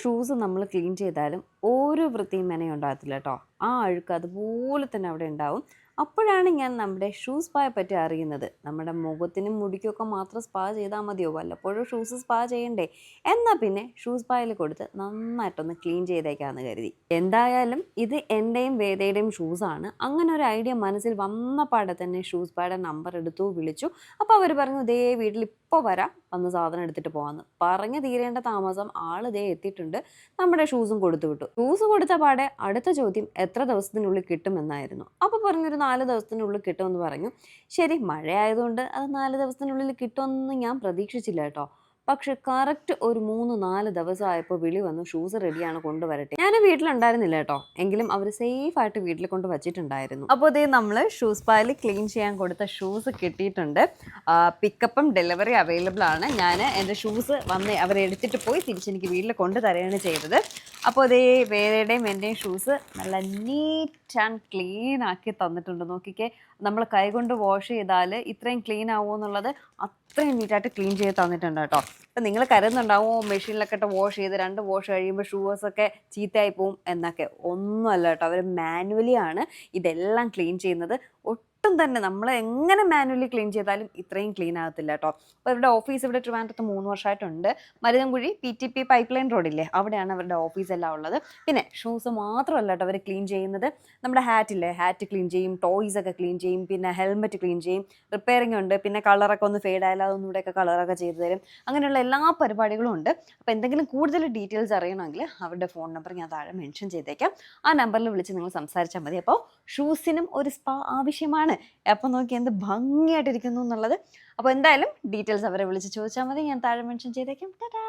Shoes നമ്മൾ clean ചെയ്താലും ഒരു വൃത്തിയും മെനയും ഉണ്ടാകത്തില്ല കേട്ടോ. ആ അഴുക്ക് അതുപോലെ തന്നെ അവിടെ ഉണ്ടാവും. അപ്പോഴാണ് ഞാൻ നമ്മുടെ ഷൂ സ്പായെ പറ്റി അറിയുന്നത്. നമ്മുടെ മുഖത്തിനും മുടിക്കൊക്കെ മാത്രം സ്പാ ചെയ്താൽ മതിയോ? വല്ലപ്പോഴും ഷൂസ് സ്പാ ചെയ്യണ്ടേ? എന്നാൽ പിന്നെ ഷൂ സ്പായിൽ കൊടുത്ത് നന്നായിട്ടൊന്ന് ക്ലീൻ ചെയ്തേക്കാമെന്ന് കരുതി. എന്തായാലും ഇത് എൻ്റെയും വേദയുടെയും ഷൂസാണ്. അങ്ങനെ ഒരു ഐഡിയ മനസ്സിൽ വന്നപാടെ തന്നെ ഷൂ സ്പായുടെ നമ്പർ എടുത്തു, വിളിച്ചു. അപ്പോൾ അവർ പറഞ്ഞു, ദേ വീട്ടിൽ ഇപ്പോൾ വരാം, വന്ന് സാധനം എടുത്തിട്ട് പോകാമെന്ന്. പറഞ്ഞ് തീരേണ്ട താമസം ആൾ ദേ എത്തിയിട്ടുണ്ട്. നമ്മുടെ ഷൂസും കൊടുത്തു വിട്ടു. ഷൂസ് കൊടുത്ത പാടെ അടുത്ത ചോദ്യം എത്ര ദിവസത്തിനുള്ളിൽ കിട്ടുമെന്നായിരുന്നു. അപ്പോൾ പറഞ്ഞൊരു 4 ദിവസത്തിനുള്ളിൽ കിട്ടുമെന്ന് പറഞ്ഞു. ശരി, മഴയായതുകൊണ്ട് അത് 4 ദിവസത്തിനുള്ളിൽ കിട്ടുമെന്ന് ഞാൻ പ്രതീക്ഷിച്ചില്ല കേട്ടോ. പക്ഷെ കറക്റ്റ് ഒരു 3-4 ദിവസമായപ്പോൾ വിളി വന്നു, ഷൂസ് റെഡിയാണ്, കൊണ്ടുവരട്ടെ. ഞാൻ വീട്ടിലുണ്ടായിരുന്നില്ല കേട്ടോ, എങ്കിലും അവർ സേഫായിട്ട് വീട്ടിൽ കൊണ്ട് വച്ചിട്ടുണ്ടായിരുന്നു. അപ്പോൾ ഇതേ നമ്മൾ ഷൂസ് പായിൽ ക്ലീൻ ചെയ്യാൻ കൊടുത്ത ഷൂസ് കിട്ടിയിട്ടുണ്ട്. പിക്കപ്പും ഡെലിവറി അവൈലബിൾ ആണ്. ഞാൻ എൻ്റെ ഷൂസ് വന്ന് അവരെടുത്തിട്ട് പോയി തിരിച്ചെനിക്ക് വീട്ടിൽ കൊണ്ടുതരികയാണ് ചെയ്തത്. അപ്പോൾ അതേ വേദയുടെയും എൻ്റെയും ഷൂസ് നല്ല നീറ്റ് ആൻഡ് ക്ലീൻ ആക്കി തന്നിട്ടുണ്ട്. നോക്കിക്കേ, നമ്മൾ കൈകൊണ്ട് വാഷ് ചെയ്താൽ ഇത്രയും ക്ലീൻ ആവുമോ എന്നുള്ളത് അത്രയും നീറ്റായിട്ട് ക്ലീൻ ചെയ്ത് തന്നിട്ടുണ്ട് കേട്ടോ. അപ്പം നിങ്ങൾ കരുതുന്നുണ്ടാവും മെഷീനിലൊക്കെ ഇട്ട് വാഷ് ചെയ്ത് 2 വാഷ് കഴിയുമ്പോൾ ഷൂസൊക്കെ ചീത്തയായി പോവും എന്നൊക്കെ. ഒന്നുമല്ല കേട്ടോ, അവർ മാനുവലി ആണ് ഇതെല്ലാം ക്ലീൻ ചെയ്യുന്നത്. ഒട്ടും തന്നെ നമ്മൾ എങ്ങനെ മാനുവലി ക്ലീൻ ചെയ്താലും ഇത്രയും ക്ലീൻ ആകത്തില്ല കേട്ടോ. അപ്പോൾ ഇവരുടെ ഓഫീസ് ഇവിടെ ട്രിവാൻഡ്രത്ത് 3 വർഷമായിട്ടുണ്ട്. മരുതൻകുഴി PTP പൈപ്പ് ലൈൻ റോഡില്ലേ, അവിടെയാണ് അവരുടെ ഓഫീസ് എല്ലാം ഉള്ളത്. പിന്നെ ഷൂസ് മാത്രമല്ല കേട്ടോ അവർ ക്ലീൻ ചെയ്യുന്നത്. നമ്മുടെ ഹാറ്റ് ക്ലീൻ ചെയ്യും, ടോയ്സ് ഒക്കെ ക്ലീൻ ചെയ്യും, പിന്നെ ഹെൽമെറ്റ് ക്ലീൻ ചെയ്യും, റിപ്പയറിംഗ് ഉണ്ട്, പിന്നെ കളറൊക്കെ ഒന്ന് ഫെയ്ഡ് ആയാലും അതൊന്നുകൂടെയൊക്കെ കളറൊക്കെ ചെയ്തു തരും. അങ്ങനെയുള്ള എല്ലാ പരിപാടികളും ഉണ്ട്. അപ്പോൾ എന്തെങ്കിലും കൂടുതൽ ഡീറ്റെയിൽസ് അറിയണമെങ്കിൽ അവരുടെ ഫോൺ നമ്പർ ഞാൻ താഴെ മെൻഷൻ ചെയ്തേക്കാം. ആ നമ്പറിൽ വിളിച്ച് നിങ്ങൾ സംസാരിച്ചാൽ മതി. അപ്പോൾ ഷൂസിനും ഒരു സ്പാ ആവശ്യമാണ്. അപ്പോൾ നോക്കി എന്ത് ഭംഗിയായിട്ടിരിക്കുന്നു എന്നുള്ളത്. അപ്പോൾ എന്തായാലും ഡീറ്റെയിൽസ് അവരെ വിളിച്ച് ചോദിച്ചാൽ മതി, ഞാൻ താഴെ മെൻഷൻ ചെയ്തേക്കാം. ടാറ്റാ.